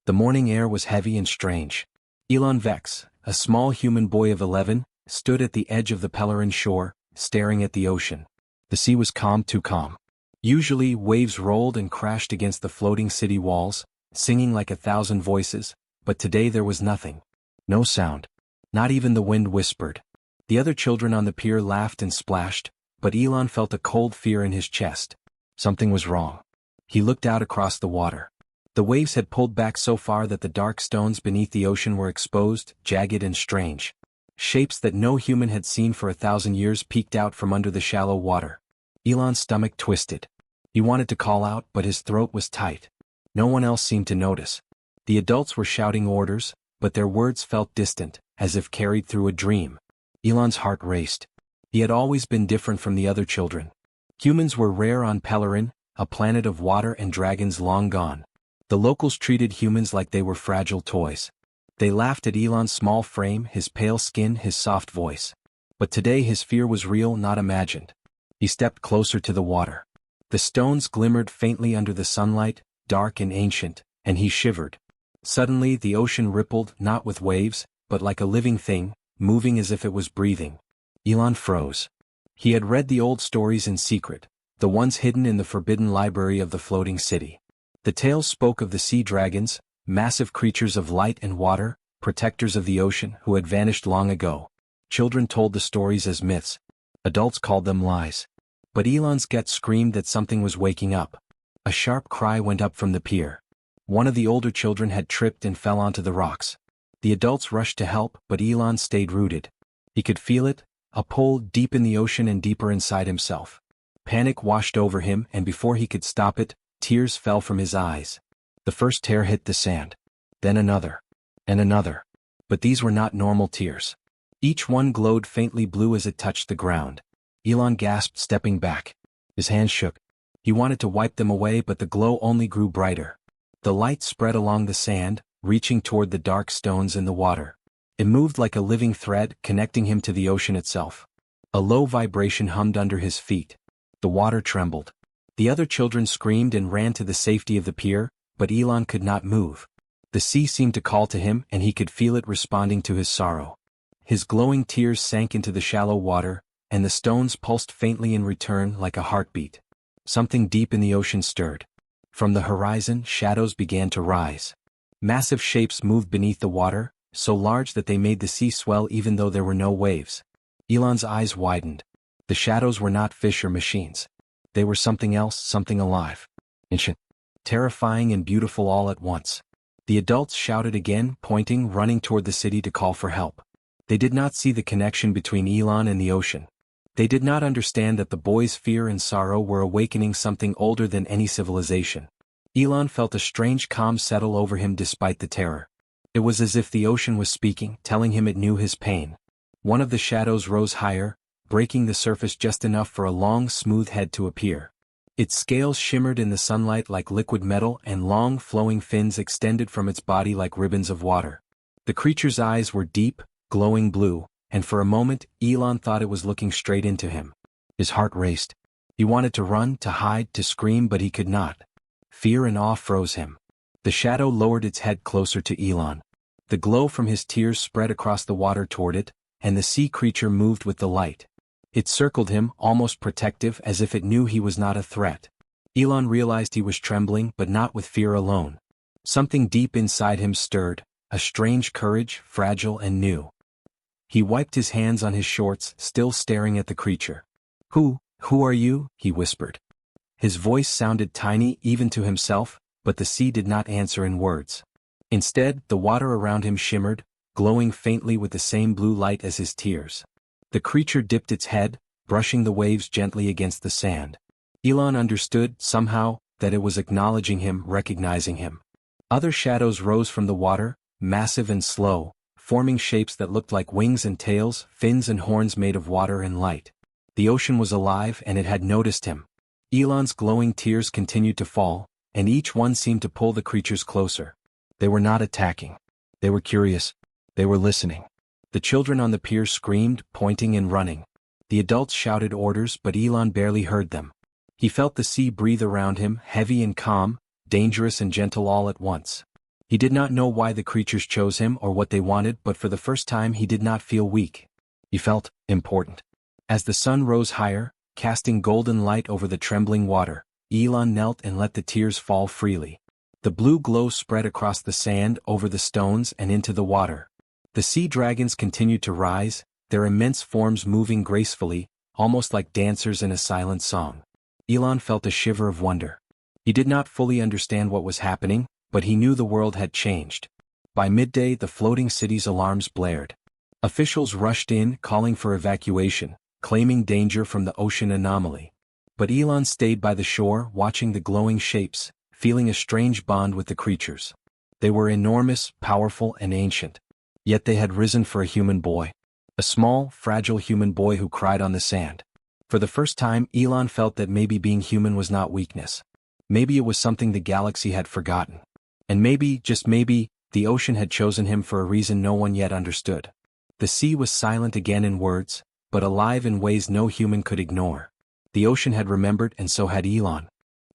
The morning air was heavy and strange. Elon Vex, a small human boy of 11, stood at the edge of the Pellerin shore, staring at the ocean. The sea was calm, too calm. Usually, waves rolled and crashed against the floating city walls, singing like 1,000 voices, but today there was nothing. No sound. Not even the wind whispered. The other children on the pier laughed and splashed, but Elon felt a cold fear in his chest. Something was wrong. He looked out across the water. The waves had pulled back so far that the dark stones beneath the ocean were exposed, jagged and strange. Shapes that no human had seen for 1,000 years peeked out from under the shallow water. Elon's stomach twisted. He wanted to call out, but his throat was tight. No one else seemed to notice. The adults were shouting orders, but their words felt distant, as if carried through a dream. Elon's heart raced. He had always been different from the other children. Humans were rare on Pellerin, a planet of water and dragons long gone. The locals treated humans like they were fragile toys. They laughed at Elon's small frame, his pale skin, his soft voice. But today his fear was real, not imagined. He stepped closer to the water. The stones glimmered faintly under the sunlight, dark and ancient, and he shivered. Suddenly the ocean rippled, not with waves, but like a living thing, moving as if it was breathing. Elon froze. He had read the old stories in secret, the ones hidden in the forbidden library of the floating city. The tales spoke of the sea dragons, massive creatures of light and water, protectors of the ocean who had vanished long ago. Children told the stories as myths. Adults called them lies. But Elon's gut screamed that something was waking up. A sharp cry went up from the pier. One of the older children had tripped and fell onto the rocks. The adults rushed to help, but Elon stayed rooted. He could feel it, a pull deep in the ocean and deeper inside himself. Panic washed over him, and before he could stop it, tears fell from his eyes. The first tear hit the sand. Then another. And another. But these were not normal tears. Each one glowed faintly blue as it touched the ground. Elon gasped, stepping back. His hands shook. He wanted to wipe them away, but the glow only grew brighter. The light spread along the sand, reaching toward the dark stones in the water. It moved like a living thread, connecting him to the ocean itself. A low vibration hummed under his feet. The water trembled. The other children screamed and ran to the safety of the pier, but Elon could not move. The sea seemed to call to him, and he could feel it responding to his sorrow. His glowing tears sank into the shallow water, and the stones pulsed faintly in return like a heartbeat. Something deep in the ocean stirred. From the horizon, shadows began to rise. Massive shapes moved beneath the water, so large that they made the sea swell even though there were no waves. Elon's eyes widened. The shadows were not fish or machines. They were something else, something alive. Ancient. Terrifying and beautiful all at once. The adults shouted again, pointing, running toward the city to call for help. They did not see the connection between Elon and the ocean. They did not understand that the boy's fear and sorrow were awakening something older than any civilization. Elon felt a strange calm settle over him despite the terror. It was as if the ocean was speaking, telling him it knew his pain. One of the shadows rose higher, breaking the surface just enough for a long, smooth head to appear. Its scales shimmered in the sunlight like liquid metal, and long, flowing fins extended from its body like ribbons of water. The creature's eyes were deep, glowing blue, and for a moment, Elon thought it was looking straight into him. His heart raced. He wanted to run, to hide, to scream, but he could not. Fear and awe froze him. The shadow lowered its head closer to Elon. The glow from his tears spread across the water toward it, and the sea creature moved with the light. It circled him, almost protective, as if it knew he was not a threat. Elon realized he was trembling, but not with fear alone. Something deep inside him stirred, a strange courage, fragile and new. He wiped his hands on his shorts, still staring at the creature. Who are you?" he whispered. His voice sounded tiny even to himself, but the sea did not answer in words. Instead, the water around him shimmered, glowing faintly with the same blue light as his tears. The creature dipped its head, brushing the waves gently against the sand. Elon understood, somehow, that it was acknowledging him, recognizing him. Other shadows rose from the water, massive and slow, forming shapes that looked like wings and tails, fins and horns made of water and light. The ocean was alive, and it had noticed him. Elon's glowing tears continued to fall, and each one seemed to pull the creatures closer. They were not attacking. They were curious. They were listening. The children on the pier screamed, pointing and running. The adults shouted orders, but Elon barely heard them. He felt the sea breathe around him, heavy and calm, dangerous and gentle all at once. He did not know why the creatures chose him or what they wanted, but for the first time he did not feel weak. He felt important. As the sun rose higher, casting golden light over the trembling water, Elon knelt and let the tears fall freely. The blue glow spread across the sand, over the stones and into the water. The sea dragons continued to rise, their immense forms moving gracefully, almost like dancers in a silent song. Elon felt a shiver of wonder. He did not fully understand what was happening, but he knew the world had changed. By midday the floating city's alarms blared. Officials rushed in, calling for evacuation, claiming danger from the ocean anomaly. But Elon stayed by the shore, watching the glowing shapes, feeling a strange bond with the creatures. They were enormous, powerful, and ancient. Yet they had risen for a human boy. A small, fragile human boy who cried on the sand. For the first time, Elon felt that maybe being human was not weakness. Maybe it was something the galaxy had forgotten. And maybe, just maybe, the ocean had chosen him for a reason no one yet understood. The sea was silent again in words, but alive in ways no human could ignore. The ocean had remembered, and so had Elon.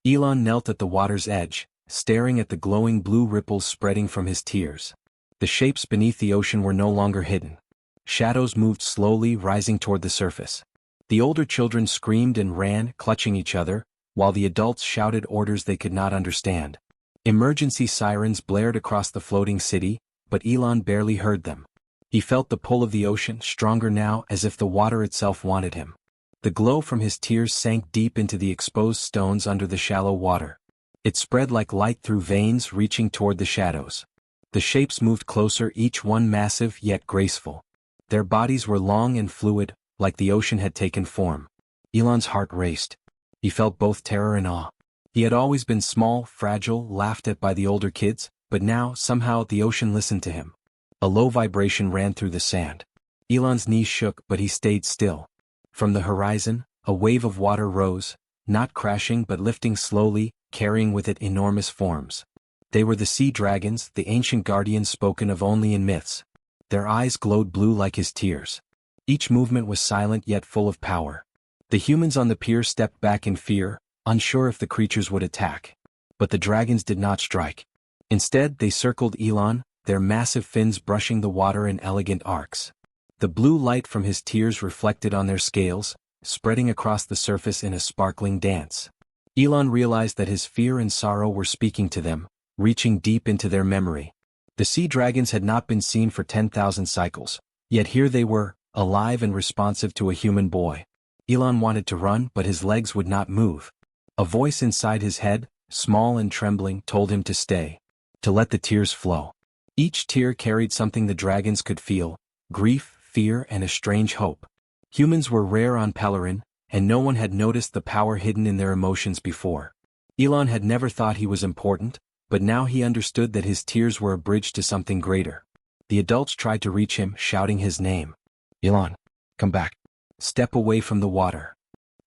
Elon knelt at the water's edge, staring at the glowing blue ripples spreading from his tears. The shapes beneath the ocean were no longer hidden. Shadows moved slowly, rising toward the surface. The older children screamed and ran, clutching each other, while the adults shouted orders they could not understand. Emergency sirens blared across the floating city, but Elon barely heard them. He felt the pull of the ocean, stronger now, as if the water itself wanted him. The glow from his tears sank deep into the exposed stones under the shallow water. It spread like light through veins, reaching toward the shadows. The shapes moved closer, each one massive yet graceful. Their bodies were long and fluid, like the ocean had taken form. Elon's heart raced. He felt both terror and awe. He had always been small, fragile, laughed at by the older kids, but now, somehow, the ocean listened to him. A low vibration ran through the sand. Elon's knees shook, but he stayed still. From the horizon, a wave of water rose, not crashing but lifting slowly, carrying with it enormous forms. They were the sea dragons, the ancient guardians spoken of only in myths. Their eyes glowed blue like his tears. Each movement was silent yet full of power. The humans on the pier stepped back in fear, unsure if the creatures would attack. But the dragons did not strike. Instead, they circled Elon, their massive fins brushing the water in elegant arcs. The blue light from his tears reflected on their scales, spreading across the surface in a sparkling dance. Elon realized that his fear and sorrow were speaking to them, reaching deep into their memory. The sea dragons had not been seen for 10,000 cycles, yet here they were, alive and responsive to a human boy. Elon wanted to run, but his legs would not move. A voice inside his head, small and trembling, told him to stay, to let the tears flow. Each tear carried something the dragons could feel: grief, fear, and a strange hope. Humans were rare on Pelerin, and no one had noticed the power hidden in their emotions before. Elon had never thought he was important, but now he understood that his tears were a bridge to something greater. The adults tried to reach him, shouting his name. Elon, come back. Step away from the water.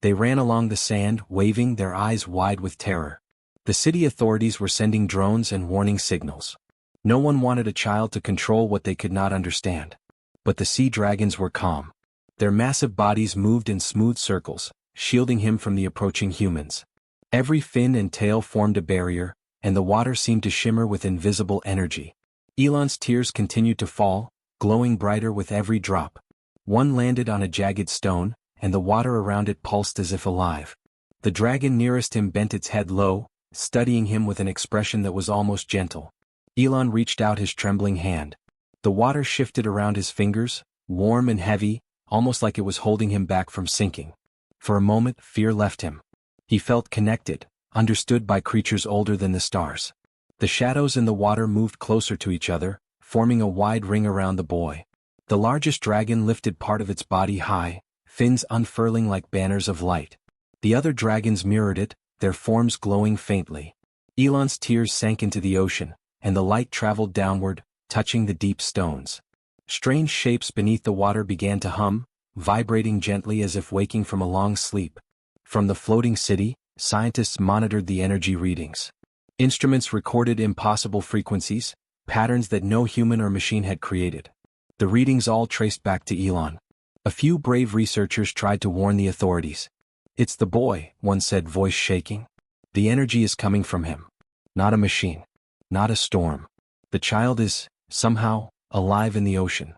They ran along the sand, waving, their eyes wide with terror. The city authorities were sending drones and warning signals. No one wanted a child to control what they could not understand. But the sea dragons were calm. Their massive bodies moved in smooth circles, shielding him from the approaching humans. Every fin and tail formed a barrier, and the water seemed to shimmer with invisible energy. Elon's tears continued to fall, glowing brighter with every drop. One landed on a jagged stone, and the water around it pulsed as if alive. The dragon nearest him bent its head low, studying him with an expression that was almost gentle. Elon reached out his trembling hand. The water shifted around his fingers, warm and heavy, almost like it was holding him back from sinking. For a moment, fear left him. He felt connected, understood by creatures older than the stars. The shadows in the water moved closer to each other, forming a wide ring around the boy. The largest dragon lifted part of its body high, fins unfurling like banners of light. The other dragons mirrored it, their forms glowing faintly. Elon's tears sank into the ocean, and the light traveled downward, touching the deep stones. Strange shapes beneath the water began to hum, vibrating gently as if waking from a long sleep. From the floating city, scientists monitored the energy readings. Instruments recorded impossible frequencies, patterns that no human or machine had created. The readings all traced back to Elon. A few brave researchers tried to warn the authorities. "It's the boy," one said, voice shaking. "The energy is coming from him. Not a machine. Not a storm. The child is, somehow, alive in the ocean.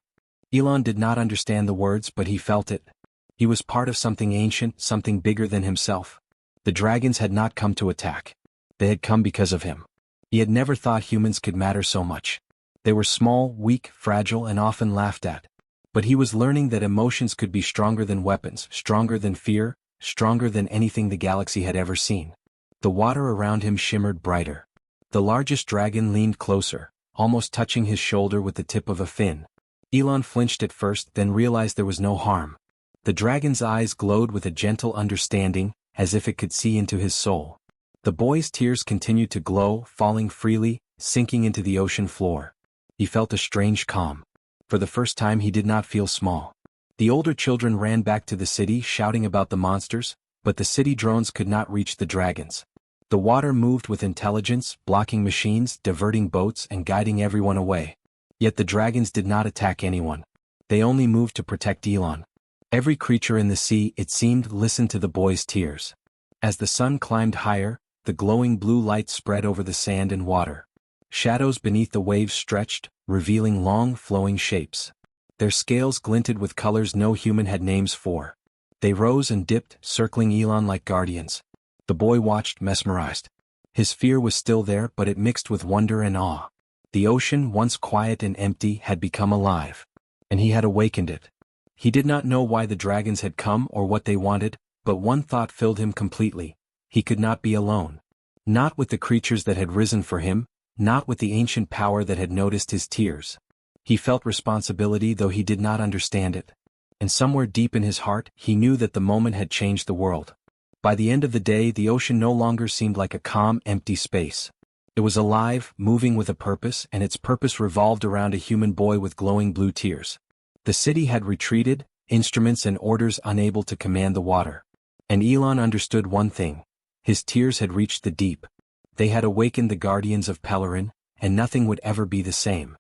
Elon did not understand the words, but he felt it. He was part of something ancient, something bigger than himself. The dragons had not come to attack. They had come because of him. He had never thought humans could matter so much. They were small, weak, fragile, and often laughed at. But he was learning that emotions could be stronger than weapons, stronger than fear, stronger than anything the galaxy had ever seen. The water around him shimmered brighter. The largest dragon leaned closer, almost touching his shoulder with the tip of a fin. Elon flinched at first, then realized there was no harm. The dragon's eyes glowed with a gentle understanding, as if it could see into his soul. The boy's tears continued to glow, falling freely, sinking into the ocean floor. He felt a strange calm. For the first time he did not feel small. The older children ran back to the city shouting about the monsters, but the city drones could not reach the dragons. The water moved with intelligence, blocking machines, diverting boats, and guiding everyone away. Yet the dragons did not attack anyone. They only moved to protect Elon. Every creature in the sea, it seemed, listened to the boy's tears. As the sun climbed higher, the glowing blue light spread over the sand and water. Shadows beneath the waves stretched, revealing long, flowing shapes. Their scales glinted with colors no human had names for. They rose and dipped, circling Elon like guardians. The boy watched, mesmerized. His fear was still there, but it mixed with wonder and awe. The ocean, once quiet and empty, had become alive. And he had awakened it. He did not know why the dragons had come or what they wanted, but one thought filled him completely. He could not be alone. Not with the creatures that had risen for him, not with the ancient power that had noticed his tears. He felt responsibility, though he did not understand it. And somewhere deep in his heart, he knew that the moment had changed the world. By the end of the day, the ocean no longer seemed like a calm, empty space. It was alive, moving with a purpose, and its purpose revolved around a human boy with glowing blue tears. The city had retreated, instruments and orders unable to command the water. And Elon understood one thing. His tears had reached the deep. They had awakened the guardians of Pellerin, and nothing would ever be the same.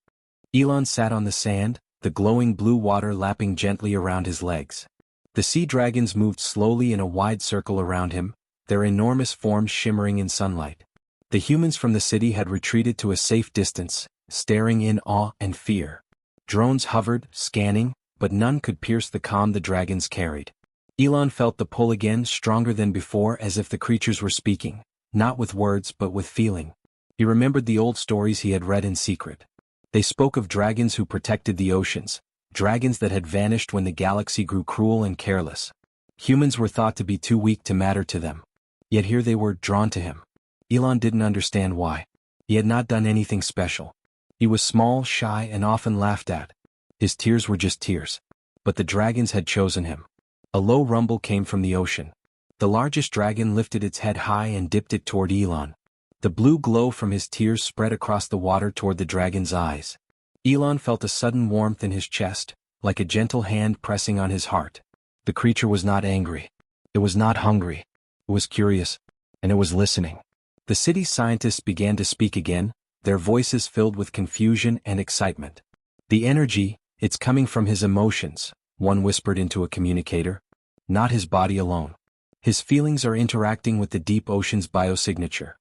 Elon sat on the sand, the glowing blue water lapping gently around his legs. The sea dragons moved slowly in a wide circle around him, their enormous forms shimmering in sunlight. The humans from the city had retreated to a safe distance, staring in awe and fear. Drones hovered, scanning, but none could pierce the calm the dragons carried. Elon felt the pull again, stronger than before, as if the creatures were speaking, not with words but with feeling. He remembered the old stories he had read in secret. They spoke of dragons who protected the oceans, dragons that had vanished when the galaxy grew cruel and careless. Humans were thought to be too weak to matter to them. Yet here they were, drawn to him. Elon didn't understand why. He had not done anything special. He was small, shy, and often laughed at. His tears were just tears. But the dragons had chosen him. A low rumble came from the ocean. The largest dragon lifted its head high and dipped it toward Elon. The blue glow from his tears spread across the water toward the dragon's eyes. Elon felt a sudden warmth in his chest, like a gentle hand pressing on his heart. The creature was not angry. It was not hungry. It was curious. And it was listening. The city scientists began to speak again, their voices filled with confusion and excitement. The energy, it's coming from his emotions, one whispered into a communicator. Not his body alone. His feelings are interacting with the deep ocean's biosignature.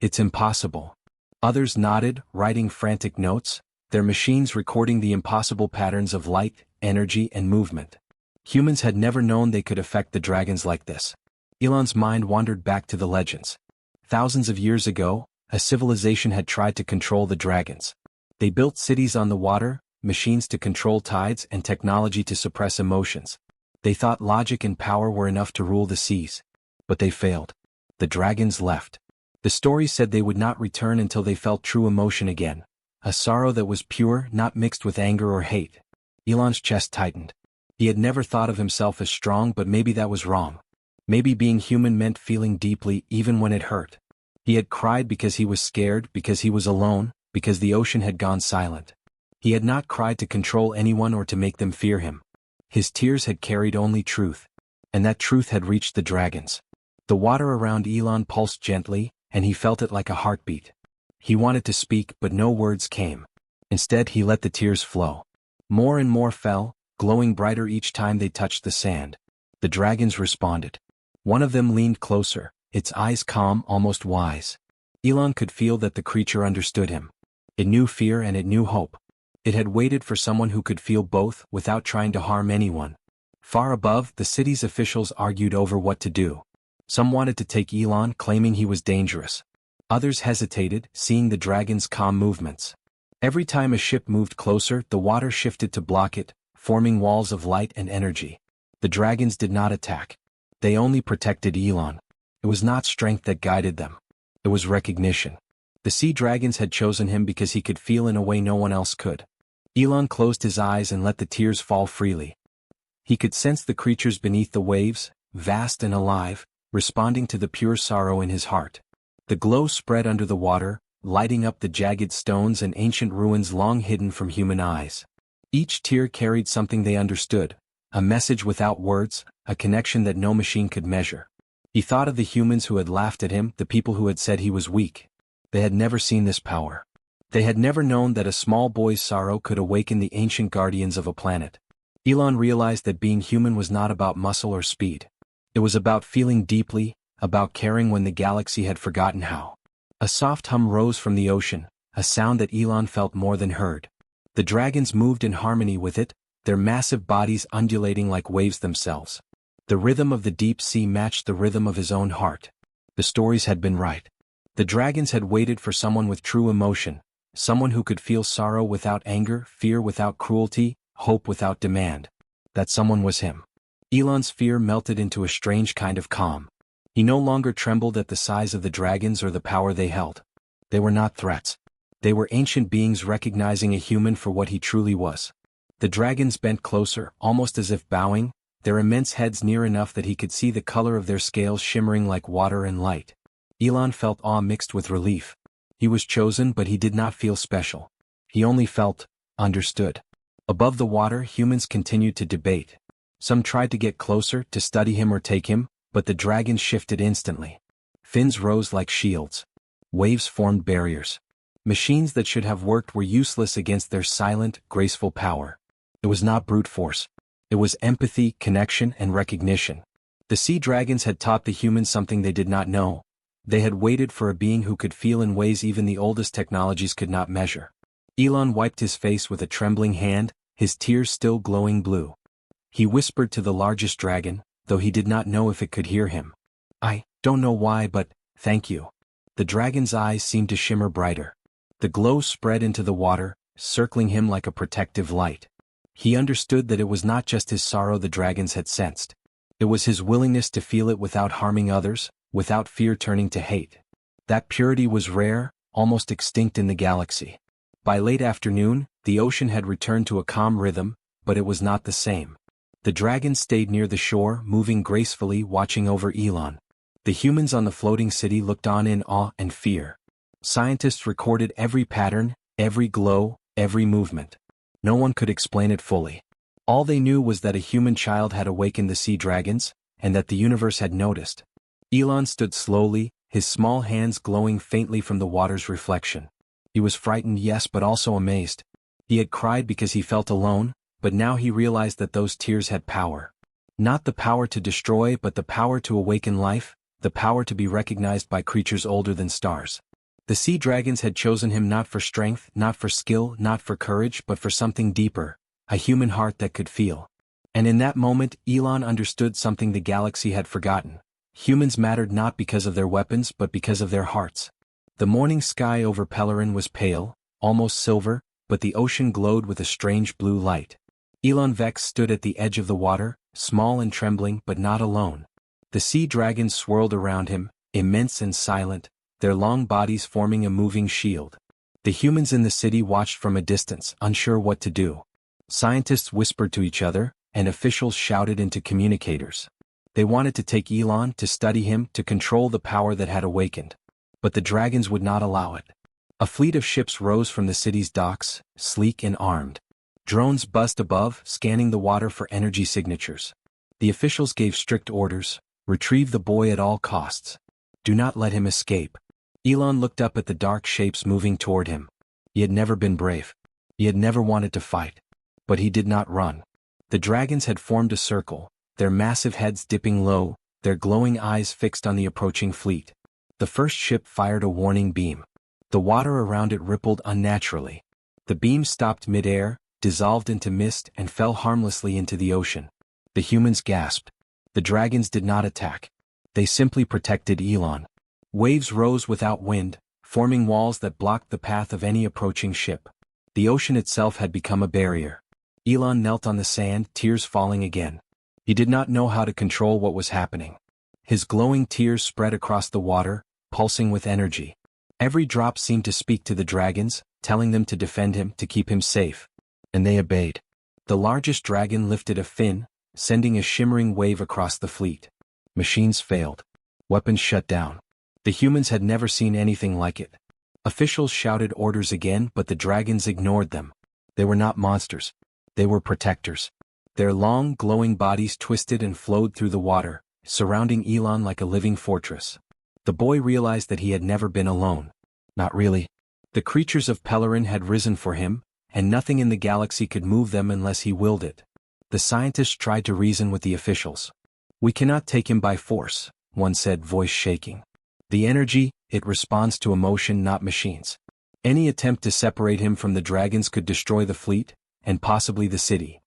It's impossible. Others nodded, writing frantic notes, their machines recording the impossible patterns of light, energy, and movement. Humans had never known they could affect the dragons like this. Elon's mind wandered back to the legends. Thousands of years ago, a civilization had tried to control the dragons. They built cities on the water, machines to control tides, and technology to suppress emotions. They thought logic and power were enough to rule the seas. But they failed. The dragons left. The story said they would not return until they felt true emotion again. A sorrow that was pure, not mixed with anger or hate. Elon's chest tightened. He had never thought of himself as strong, but maybe that was wrong. Maybe being human meant feeling deeply even when it hurt. He had cried because he was scared, because he was alone, because the ocean had gone silent. He had not cried to control anyone or to make them fear him. His tears had carried only truth. And that truth had reached the dragons. The water around Elon pulsed gently, and he felt it like a heartbeat. He wanted to speak, but no words came. Instead, he let the tears flow. More and more fell, glowing brighter each time they touched the sand. The dragons responded. One of them leaned closer, its eyes calm, almost wise. Elon could feel that the creature understood him. It knew fear and it knew hope. It had waited for someone who could feel both without trying to harm anyone. Far above, the city's officials argued over what to do. Some wanted to take Elon, claiming he was dangerous. Others hesitated, seeing the dragon's calm movements. Every time a ship moved closer, the water shifted to block it, forming walls of light and energy. The dragons did not attack. They only protected Elon. It was not strength that guided them. It was recognition. The sea dragons had chosen him because he could feel in a way no one else could. Elon closed his eyes and let the tears fall freely. He could sense the creatures beneath the waves, vast and alive, responding to the pure sorrow in his heart. The glow spread under the water, lighting up the jagged stones and ancient ruins long hidden from human eyes. Each tear carried something they understood, a message without words, a connection that no machine could measure. He thought of the humans who had laughed at him, the people who had said he was weak. They had never seen this power. They had never known that a small boy's sorrow could awaken the ancient guardians of a planet. Elon realized that being human was not about muscle or speed. It was about feeling deeply, about caring when the galaxy had forgotten how. A soft hum rose from the ocean, a sound that Elon felt more than heard. The dragons moved in harmony with it, their massive bodies undulating like waves themselves. The rhythm of the deep sea matched the rhythm of his own heart. The stories had been right. The dragons had waited for someone with true emotion, someone who could feel sorrow without anger, fear without cruelty, hope without demand. That someone was him. Elon's fear melted into a strange kind of calm. He no longer trembled at the size of the dragons or the power they held. They were not threats. They were ancient beings recognizing a human for what he truly was. The dragons bent closer, almost as if bowing, their immense heads near enough that he could see the color of their scales shimmering like water and light. Elon felt awe mixed with relief. He was chosen, but he did not feel special. He only felt understood. Above the water, humans continued to debate. Some tried to get closer, to study him or take him, but the dragons shifted instantly. Fins rose like shields. Waves formed barriers. Machines that should have worked were useless against their silent, graceful power. It was not brute force. It was empathy, connection, and recognition. The sea dragons had taught the humans something they did not know. They had waited for a being who could feel in ways even the oldest technologies could not measure. Elon wiped his face with a trembling hand, his tears still glowing blue. He whispered to the largest dragon, though he did not know if it could hear him. "I don't know why, but thank you." The dragon's eyes seemed to shimmer brighter. The glow spread into the water, circling him like a protective light. He understood that it was not just his sorrow the dragons had sensed. It was his willingness to feel it without harming others, without fear turning to hate. That purity was rare, almost extinct in the galaxy. By late afternoon, the ocean had returned to a calm rhythm, but it was not the same. The dragons stayed near the shore, moving gracefully, watching over Elon. The humans on the floating city looked on in awe and fear. Scientists recorded every pattern, every glow, every movement. No one could explain it fully. All they knew was that a human child had awakened the sea dragons, and that the universe had noticed. Elon stood slowly, his small hands glowing faintly from the water's reflection. He was frightened, yes, but also amazed. He had cried because he felt alone, but now he realized that those tears had power. Not the power to destroy, but the power to awaken life, the power to be recognized by creatures older than stars. The sea dragons had chosen him not for strength, not for skill, not for courage, but for something deeper, a human heart that could feel. And in that moment, Elon understood something the galaxy had forgotten. Humans mattered not because of their weapons, but because of their hearts. The morning sky over Pellerin was pale, almost silver, but the ocean glowed with a strange blue light. Elon Vex stood at the edge of the water, small and trembling, but not alone. The sea dragons swirled around him, immense and silent, their long bodies forming a moving shield. The humans in the city watched from a distance, unsure what to do. Scientists whispered to each other, and officials shouted into communicators. They wanted to take Elon, to study him, to control the power that had awakened. But the dragons would not allow it. A fleet of ships rose from the city's docks, sleek and armed. Drones buzzed above, scanning the water for energy signatures. The officials gave strict orders: retrieve the boy at all costs. Do not let him escape. Elon looked up at the dark shapes moving toward him. He had never been brave. He had never wanted to fight. But he did not run. The dragons had formed a circle, their massive heads dipping low, their glowing eyes fixed on the approaching fleet. The first ship fired a warning beam. The water around it rippled unnaturally. The beam stopped mid-air, dissolved into mist and fell harmlessly into the ocean. The humans gasped. The dragons did not attack. They simply protected Elon. Waves rose without wind, forming walls that blocked the path of any approaching ship. The ocean itself had become a barrier. Elon knelt on the sand, tears falling again. He did not know how to control what was happening. His glowing tears spread across the water, pulsing with energy. Every drop seemed to speak to the dragons, telling them to defend him, to keep him safe. And they obeyed. The largest dragon lifted a fin, sending a shimmering wave across the fleet. Machines failed. Weapons shut down. The humans had never seen anything like it. Officials shouted orders again, but the dragons ignored them. They were not monsters. They were protectors. Their long, glowing bodies twisted and flowed through the water, surrounding Elon like a living fortress. The boy realized that he had never been alone. Not really. The creatures of Pellerin had risen for him, and nothing in the galaxy could move them unless he willed it. The scientists tried to reason with the officials. "We cannot take him by force," one said, voice shaking. "The energy, it responds to emotion, not machines. Any attempt to separate him from the dragons could destroy the fleet, and possibly the city."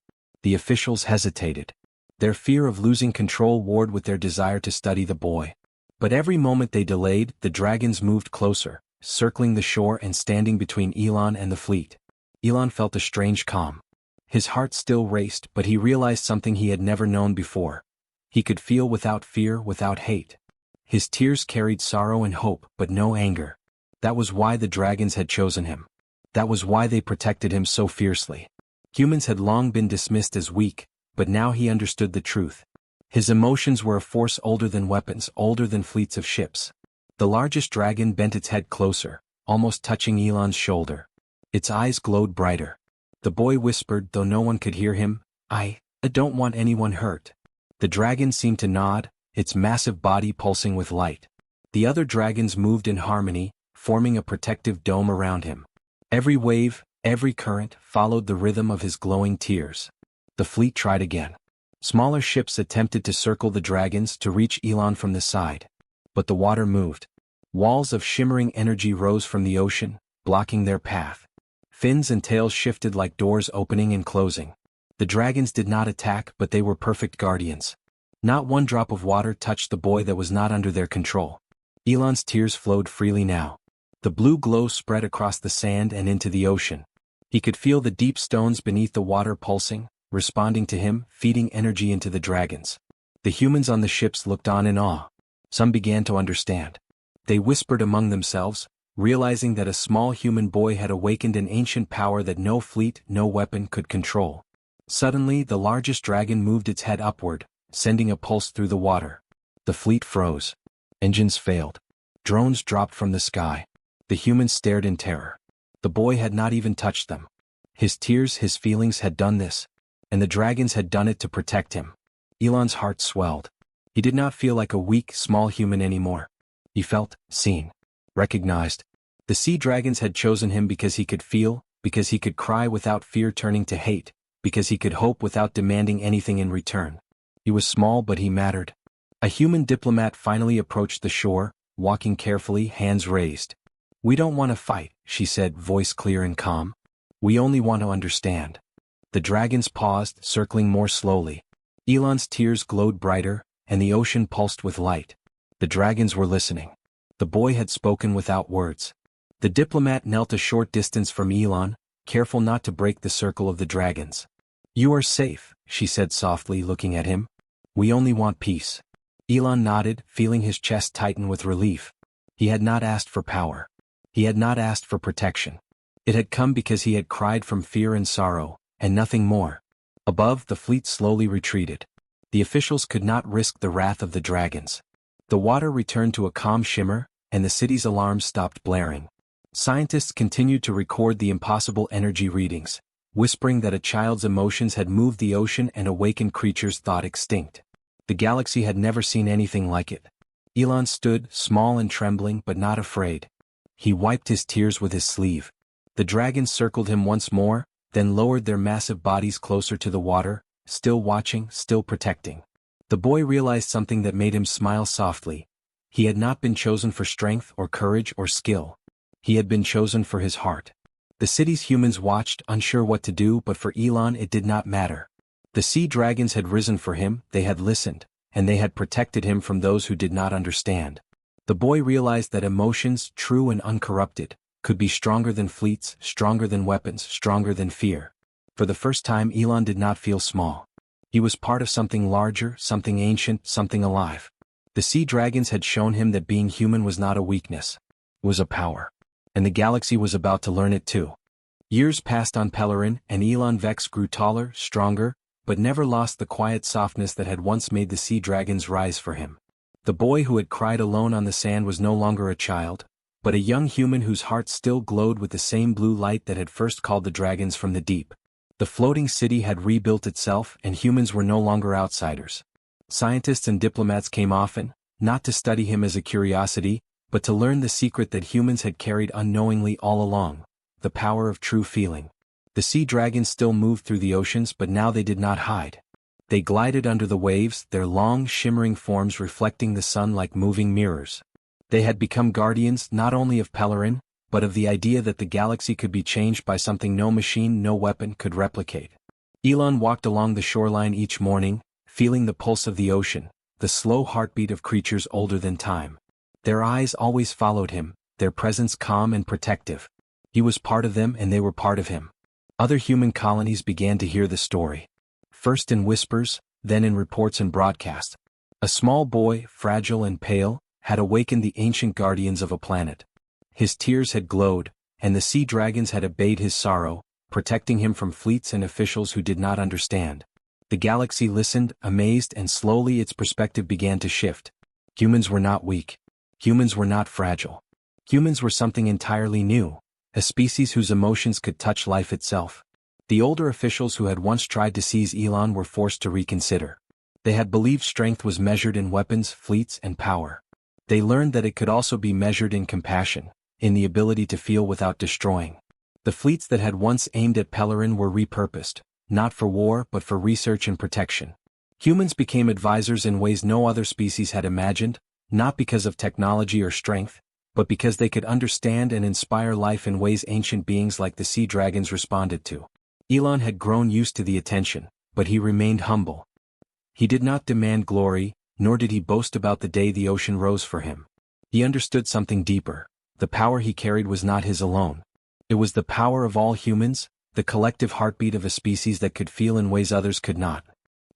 The officials hesitated. Their fear of losing control warred with their desire to study the boy. But every moment they delayed, the dragons moved closer, circling the shore and standing between Elon and the fleet. Elon felt a strange calm. His heart still raced, but he realized something he had never known before. He could feel without fear, without hate. His tears carried sorrow and hope, but no anger. That was why the dragons had chosen him. That was why they protected him so fiercely. Humans had long been dismissed as weak, but now he understood the truth. His emotions were a force older than weapons, older than fleets of ships. The largest dragon bent its head closer, almost touching Elon's shoulder. Its eyes glowed brighter. The boy whispered, though no one could hear him, I don't want anyone hurt." The dragon seemed to nod, its massive body pulsing with light. The other dragons moved in harmony, forming a protective dome around him. Every wave, every current, followed the rhythm of his glowing tears. The fleet tried again. Smaller ships attempted to circle the dragons to reach Elon from the side. But the water moved. Walls of shimmering energy rose from the ocean, blocking their path. Fins and tails shifted like doors opening and closing. The dragons did not attack, but they were perfect guardians. Not one drop of water touched the boy that was not under their control. Elon's tears flowed freely now. The blue glow spread across the sand and into the ocean. He could feel the deep stones beneath the water pulsing, responding to him, feeding energy into the dragons. The humans on the ships looked on in awe. Some began to understand. They whispered among themselves, realizing that a small human boy had awakened an ancient power that no fleet, no weapon could control. Suddenly, the largest dragon moved its head upward, sending a pulse through the water. The fleet froze. Engines failed. Drones dropped from the sky. The humans stared in terror. The boy had not even touched them. His tears, his feelings had done this, and the dragons had done it to protect him. Elon's heart swelled. He did not feel like a weak, small human anymore. He felt seen, recognized. The sea dragons had chosen him because he could feel, because he could cry without fear turning to hate, because he could hope without demanding anything in return. He was small, but he mattered. A human diplomat finally approached the shore, walking carefully, hands raised. "We don't want to fight," she said, voice clear and calm. "We only want to understand." The dragons paused, circling more slowly. Elon's tears glowed brighter, and the ocean pulsed with light. The dragons were listening. The boy had spoken without words. The diplomat knelt a short distance from Elon, careful not to break the circle of the dragons. "You are safe," she said softly, looking at him. "We only want peace." Elon nodded, feeling his chest tighten with relief. He had not asked for power. He had not asked for protection. It had come because he had cried from fear and sorrow, and nothing more. Above, the fleet slowly retreated. The officials could not risk the wrath of the dragons. The water returned to a calm shimmer, and the city's alarms stopped blaring. Scientists continued to record the impossible energy readings, whispering that a child's emotions had moved the ocean and awakened creatures thought extinct. The galaxy had never seen anything like it. Elon stood, small and trembling but not afraid. He wiped his tears with his sleeve. The dragons circled him once more, then lowered their massive bodies closer to the water, still watching, still protecting. The boy realized something that made him smile softly. He had not been chosen for strength or courage or skill. He had been chosen for his heart. The city's humans watched, unsure what to do, but for Elon it did not matter. The sea dragons had risen for him, they had listened, and they had protected him from those who did not understand. The boy realized that emotions, true and uncorrupted, could be stronger than fleets, stronger than weapons, stronger than fear. For the first time Elon did not feel small. He was part of something larger, something ancient, something alive. The sea dragons had shown him that being human was not a weakness. It was a power. And the galaxy was about to learn it too. Years passed on Pellerin, and Elon Vex grew taller, stronger, but never lost the quiet softness that had once made the sea dragons rise for him. The boy who had cried alone on the sand was no longer a child, but a young human whose heart still glowed with the same blue light that had first called the dragons from the deep. The floating city had rebuilt itself, and humans were no longer outsiders. Scientists and diplomats came often, not to study him as a curiosity, but to learn the secret that humans had carried unknowingly all along, the power of true feeling. The sea dragons still moved through the oceans, but now they did not hide. They glided under the waves, their long, shimmering forms reflecting the sun like moving mirrors. They had become guardians not only of Pellerin, but of the idea that the galaxy could be changed by something no machine, no weapon could replicate. Elon walked along the shoreline each morning, feeling the pulse of the ocean, the slow heartbeat of creatures older than time. Their eyes always followed him, their presence calm and protective. He was part of them and they were part of him. Other human colonies began to hear the story. First in whispers, then in reports and broadcasts. A small boy, fragile and pale, had awakened the ancient guardians of a planet. His tears had glowed, and the sea dragons had obeyed his sorrow, protecting him from fleets and officials who did not understand. The galaxy listened, amazed, and slowly its perspective began to shift. Humans were not weak. Humans were not fragile. Humans were something entirely new, a species whose emotions could touch life itself. The older officials who had once tried to seize Elon were forced to reconsider. They had believed strength was measured in weapons, fleets, and power. They learned that it could also be measured in compassion, in the ability to feel without destroying. The fleets that had once aimed at Pellerin were repurposed, not for war but for research and protection. Humans became advisors in ways no other species had imagined, not because of technology or strength, but because they could understand and inspire life in ways ancient beings like the sea dragons responded to. Elon had grown used to the attention, but he remained humble. He did not demand glory, nor did he boast about the day the ocean rose for him. He understood something deeper. The power he carried was not his alone. It was the power of all humans, the collective heartbeat of a species that could feel in ways others could not.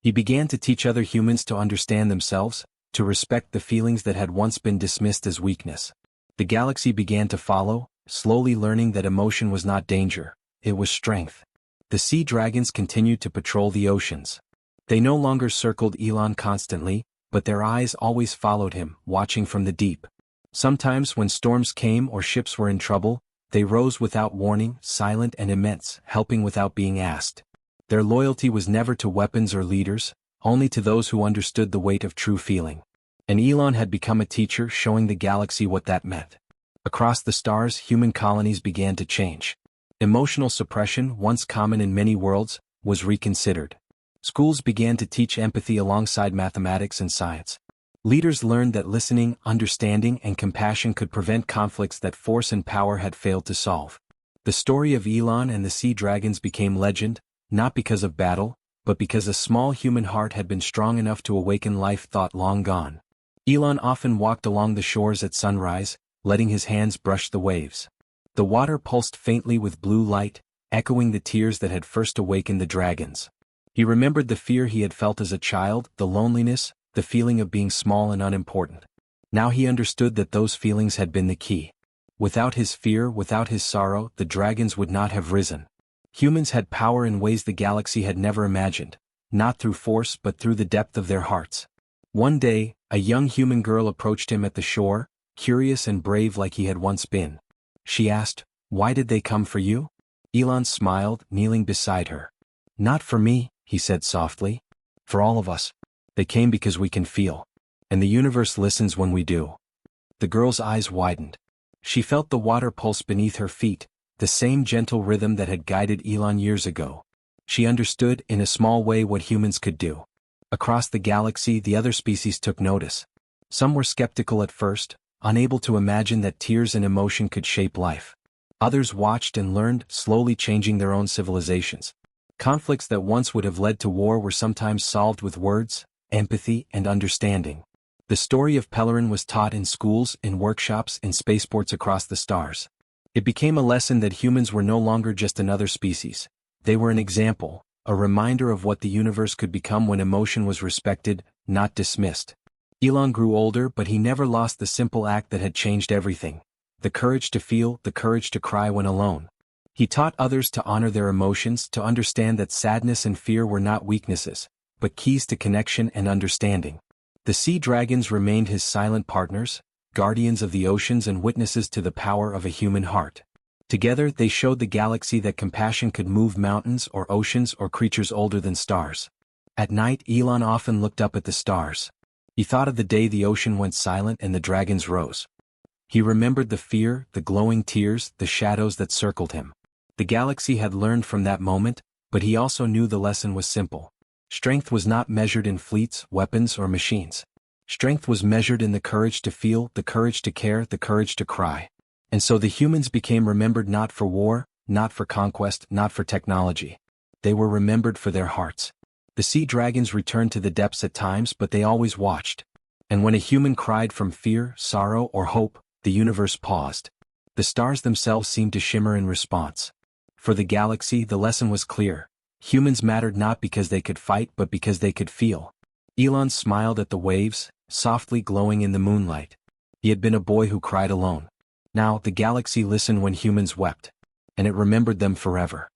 He began to teach other humans to understand themselves, to respect the feelings that had once been dismissed as weakness. The galaxy began to follow, slowly learning that emotion was not danger, it was strength. The sea dragons continued to patrol the oceans. They no longer circled Elon constantly, but their eyes always followed him, watching from the deep. Sometimes when storms came or ships were in trouble, they rose without warning, silent and immense, helping without being asked. Their loyalty was never to weapons or leaders, only to those who understood the weight of true feeling. And Elon had become a teacher, showing the galaxy what that meant. Across the stars, human colonies began to change. Emotional suppression, once common in many worlds, was reconsidered. Schools began to teach empathy alongside mathematics and science. Leaders learned that listening, understanding, and compassion could prevent conflicts that force and power had failed to solve. The story of Elon and the sea dragons became legend, not because of battle, but because a small human heart had been strong enough to awaken life thought long gone. Elon often walked along the shores at sunrise, letting his hands brush the waves. The water pulsed faintly with blue light, echoing the tears that had first awakened the dragons. He remembered the fear he had felt as a child, the loneliness, the feeling of being small and unimportant. Now he understood that those feelings had been the key. Without his fear, without his sorrow, the dragons would not have risen. Humans had power in ways the galaxy had never imagined, not through force but through the depth of their hearts. One day, a young human girl approached him at the shore, curious and brave like he had once been. She asked, "Why did they come for you?" Elon smiled, kneeling beside her. "Not for me," he said softly. "For all of us. They came because we can feel. And the universe listens when we do." The girl's eyes widened. She felt the water pulse beneath her feet, the same gentle rhythm that had guided Elon years ago. She understood, in a small way, what humans could do. Across the galaxy, the other species took notice. Some were skeptical at first, unable to imagine that tears and emotion could shape life. Others watched and learned, slowly changing their own civilizations. Conflicts that once would have led to war were sometimes solved with words, empathy, and understanding. The story of Pellerin was taught in schools, in workshops, in spaceports across the stars. It became a lesson that humans were no longer just another species. They were an example, a reminder of what the universe could become when emotion was respected, not dismissed. Elon grew older, but he never lost the simple act that had changed everything: the courage to feel, the courage to cry when alone. He taught others to honor their emotions, to understand that sadness and fear were not weaknesses, but keys to connection and understanding. The sea dragons remained his silent partners, guardians of the oceans and witnesses to the power of a human heart. Together they showed the galaxy that compassion could move mountains or oceans or creatures older than stars. At night Elon often looked up at the stars. He thought of the day the ocean went silent and the dragons rose. He remembered the fear, the glowing tears, the shadows that circled him. The galaxy had learned from that moment, but he also knew the lesson was simple. Strength was not measured in fleets, weapons, or machines. Strength was measured in the courage to feel, the courage to care, the courage to cry. And so the humans became remembered not for war, not for conquest, not for technology. They were remembered for their hearts. The sea dragons returned to the depths at times, but they always watched. And when a human cried from fear, sorrow, or hope, the universe paused. The stars themselves seemed to shimmer in response. For the galaxy, the lesson was clear. Humans mattered not because they could fight, but because they could feel. Elon smiled at the waves, softly glowing in the moonlight. He had been a boy who cried alone. Now the galaxy listened when humans wept. And it remembered them forever.